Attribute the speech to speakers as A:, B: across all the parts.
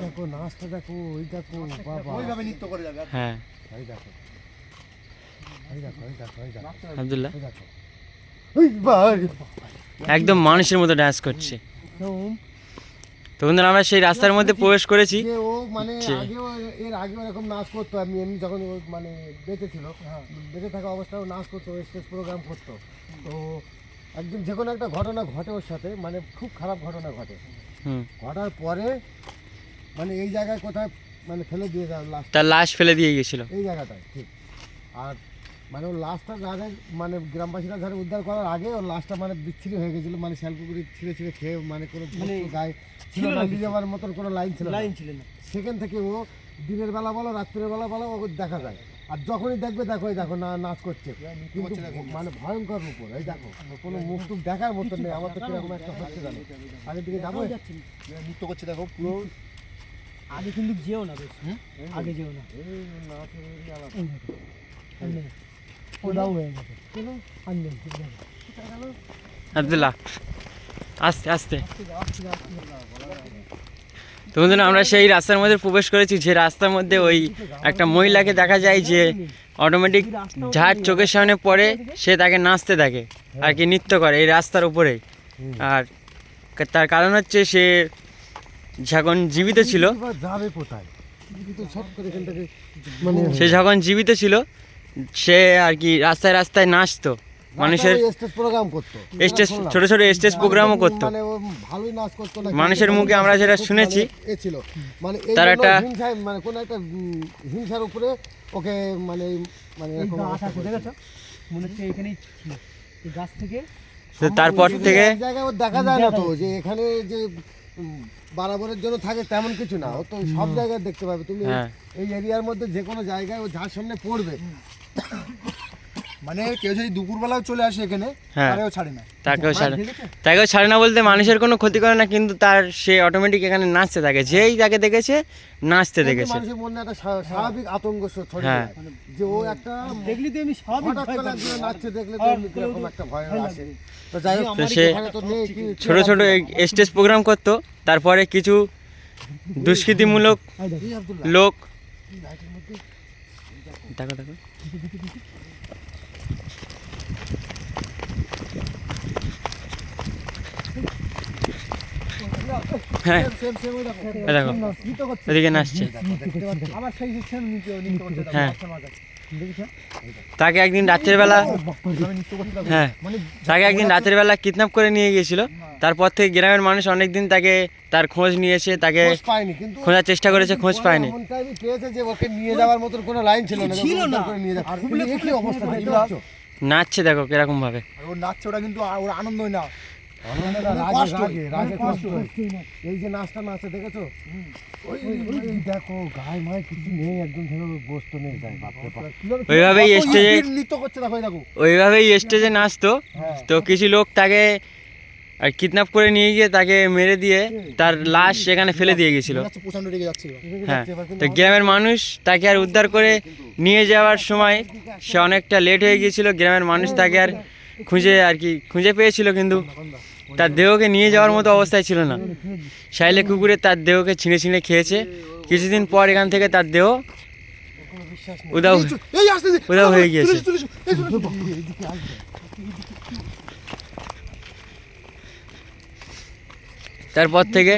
A: দেখো নাচটা দেখো, ওই দেখো বাবা
B: ওইভাবে নৃত্য করে যাবে।
A: হ্যাঁ ওই দেখো ওই দেখো ওই দেখো ওই দেখো আব্দুল্লাহ ওই ভাই একদম মানুষের মতো ডান্স করছে। তো বন্ধুরা আমরা সেই রাস্তার মধ্যে প্রবেশ করেছি।
B: ও মানে আগেও এর আগেও এরকম নাচ করতো, আমি এমনি যখন ও মানে বেঁচে ছিল, বেঁচে থাকা অবস্থায় নাচ করতো, স্টেজ প্রোগ্রাম করতো। তো একদিন যে কোনো একটা ঘটনা ঘটে ওর সাথে, মানে খুব খারাপ ঘটনা ঘটে। ঘটার পরে মানে এই জায়গায় কোথায় মানে ফেলে দিয়ে যাও,
A: তার লাশ ফেলে দিয়ে গেছিল
B: এই জায়গাটায়, ঠিক। আর মানে ওর লাশটা যারা মানে গ্রামবাসীরা যারা উদ্ধার করার আগে ওর লাশটা মানে বিচ্ছিরি হয়ে গেছিলো, মানে শ্যালপুকুরি ছিঁড়ে ছিঁড়ে খেয়ে মানে কোনো গায়ে ছিল না, নিয়ে যাওয়ার মতন কোনো লাইন ছিল না। সেখান থেকে ও দিনের বেলা বলো রাত্রের বেলা বলো ও দেখা যায়। আর যখনই দেখবে দেখো এই দেখো না নাচ করছে, কিন্তু মানে ভয়ঙ্কর উপর। এই দেখো কোনো মুখ টুক দেখার মতন নেই। আমার তো কিরকম একটা হচ্ছে জানো, আগের দিকে যাবো নৃত্য করছে দেখো পুরো।
C: আগে কিন্তু যেও না, বেশ আগে যেও না,
A: আব্দুল্লাহ আস্তে আস্তে। তো বন্ধুরা আমরা সেই রাস্তার মধ্যে প্রবেশ করেছি, যে রাস্তার মধ্যে ওই একটা মহিলাকে দেখা যায় যে অটোমেটিক যার চোখের সামনে পড়ে সে তাকে নাচতে থাকে আর কি, নৃত্য করে এই রাস্তার উপরেই। আর তার কারণ হচ্ছে সে যখন জীবিত ছিল, সে যখন জীবিত ছিল সে আর কি রাস্তায় রাস্তায় নাচতো, মানুষের
B: স্টেজ প্রোগ্রাম করতো,
A: স্টেজ ছোট ছোট স্টেজ প্রোগ্রামও করতো।
B: মানে ও ভালোই নাচ করতো না,
A: মানুষের মুখে আমরা যেটা শুনেছি
B: এ ছিল মানে
A: তার একটা
B: মানে কোন একটা হিংসার উপরে ওকে মানে মানে এরকম
C: দেখেছো মনে হচ্ছে এখানেই এই গাছ থেকে।
A: তারপর থেকে
B: জায়গায় ও দেখা যায় না তো যে এখানে যে বারাবরের জন্য থাকে তেমন কিছু না, ও তো সব জায়গায় দেখতে পাবে তুমি। এই এরিয়ার মধ্যে যে কোনো জায়গায় ও যার সামনে পড়বে, মানে কেউ যদি দুপুরবেলাও চলে আসে এখানে তাকেও ছাড়ে না,
A: তাকেও ছাড়ে না বলতে মানুষের কোনো ক্ষতি করে না, কিন্তু তার সে অটোমেটিক এখানে নাচতে থাকে, যেই তাকে দেখেছে নাচতে দেখেছে।
B: মানুষের মনে একটা স্বাভাবিক আতঙ্ক ছড়িয়ে যায় যে ও একটা
C: দেখলি তো এমনি স্বাভাবিক
B: নাচছে দেখলে তো এরকম একটা ভয় আসে। তো যাই হোক
A: সে ছোট ছোট স্টেজ প্রোগ্রাম করতো, তারপরে কিছু দুষ্কৃতিমূলক লোক দেখো দেখো হ্যাঁ দেখো এদিকে নাচছে। হ্যাঁ তাকে একদিন রাতের বেলা কিডন্যাপ করে নিয়ে গিয়েছিল। তারপর থেকে গ্রামের মানুষ অনেকদিন তাকে তার খোঁজ নিয়েছে, তাকে খোঁজার চেষ্টা করেছে, খোঁজ পায়নি। নাচছে দেখো কিরকম ভাবে
B: নাচছে, ওটা কিন্তু ওর আনন্দই না, এই যে নাচটা নাচে দেখেছো, দেখো গায়ে মায়ে কিছু নেই, একদম বস্তু নেই,
A: ওইভাবেই স্টেজে নাচতো। তো কিছু লোক তাকে কিডন্যাপ করে নিয়ে গিয়ে তাকে মেরে দিয়ে তার লাশ সেখানে ফেলে দিয়ে গেছিল। হ্যাঁ তো গ্রামের মানুষ তাকে আর উদ্ধার করে নিয়ে যাওয়ার সময় সে অনেকটা লেট হয়ে গিয়েছিল। গ্রামের মানুষ তাকে আর খুঁজে পেয়েছিল, কিন্তু তার দেহকে নিয়ে যাওয়ার মতো অবস্থায় ছিল না। শাইলে কুকুরে তার দেহকে ছিঁড়ে ছিঁড়ে খেয়েছে। কিছুদিন পর এখান থেকে তার দেহ উধাও হয়ে গিয়েছে। তারপর থেকে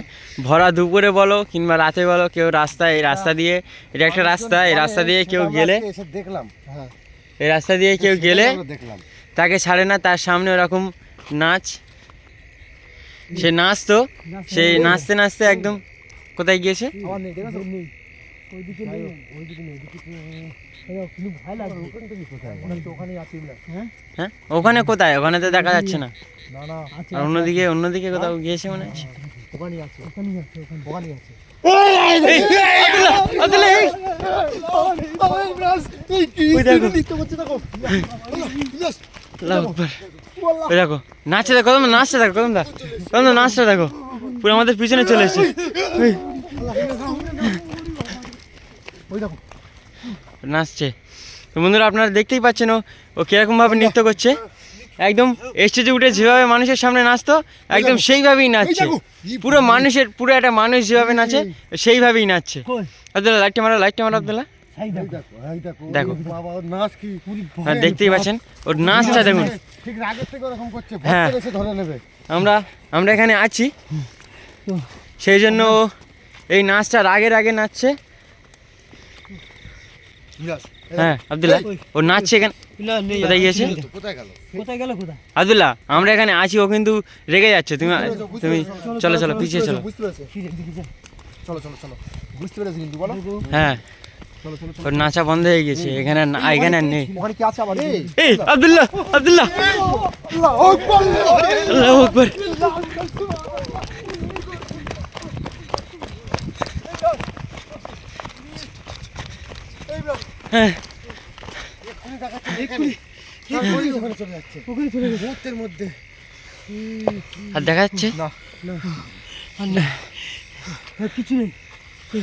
A: ভরা দুপুরে বলো কিংবা রাতে বলো, কেউ এই রাস্তা দিয়ে, এটা একটা রাস্তা, এই রাস্তা দিয়ে কেউ গেলে, এই রাস্তা দিয়ে কেউ গেলে তাকে ছাড়ে না। তার সামনে ওরকম নাচ, সে নাচতো, সেই নাচতে নাচতে একদম কোথায় গিয়েছে, হ্যাঁ ওখানে কোথায়, ওখানে তো দেখা যাচ্ছে না, আর অন্যদিকে কোথাও গিয়েছে মনে হচ্ছে। দেখো নাচছে, দেখো নাচতে দেখো, নাচটা দেখো পুরো আমাদের পিছনে চলে এসেছে, নাচছে। তো বন্ধুরা আপনারা দেখতেই পাচ্ছেন ও কিরকম ভাবে নৃত্য করছে। একদম স্টেজে উঠে যেভাবে মানুষের সামনে নাচতো একদম সেইভাবেই নাচছে। পুরো মানুষের পুরো একটা মানুষ যেভাবে নাচে সেইভাবেই নাচছে।
C: কই
A: আব্দুল্লাহ লাইটটা মারো আব্দুল্লাহ।
C: সাই
B: এই
C: দেখো
B: দেখো, এই দেখো,
A: দেখো।
B: ওর বাবা ওর নাচ কি
A: হ্যাঁ দেখতেই পাচ্ছেন ওর নাচটা দেখুন।
B: ঠিক রাগের থেকে ওরকম করছে,
A: হ্যাঁ।
B: ভক্তরা এসে ধরে নেবে।
A: আমরা এখানে আছি সেই জন্য ও এই নাচটা রাগে নাচছে। হ্যাঁ আব্দুল্লাহ ও নাচছে এখানে।
C: না নেই
A: কোথায় গিয়েছে
B: কোথায় গেল?
C: কোথায় গেল কোথায়
A: আব্দুল্লাহ? আমরা এখানে আছি, ও কিন্তু রেগে যাচ্ছে। তুমি চলো পিছিয়ে চলো।
B: বুঝতে পেরেছে?
C: কি দেখি যা
B: চলো চলো চলো, বুঝতে পেরেছে কিন্তু বলো।
A: হ্যাঁ
B: চলো চলো চলো।
A: ওর নাচা বন্ধ হয়ে গেছে, এখানে এখানে আর নেই।
B: ওখানে কি আছে আবার?
A: এই আব্দুল্লাহ আল্লাহু আকবার। হ্যাঁ
B: ওখানে চলে যাচ্ছে,
C: ওখানে চলে গেছে
B: মুহূর্তের মধ্যে।
A: আর দেখা যাচ্ছে
B: না
C: আর না আর কিছু নেই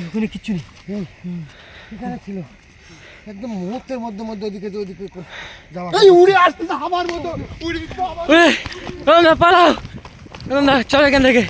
C: ওখানে কিছু নেই
B: এখানে ছিল, একদম মুহূর্তের মধ্যে ওদিকে যাওয়া। এই উড়ে আসছে আমার মতো, উড়ে
A: পালাও চলো এখান থেকে।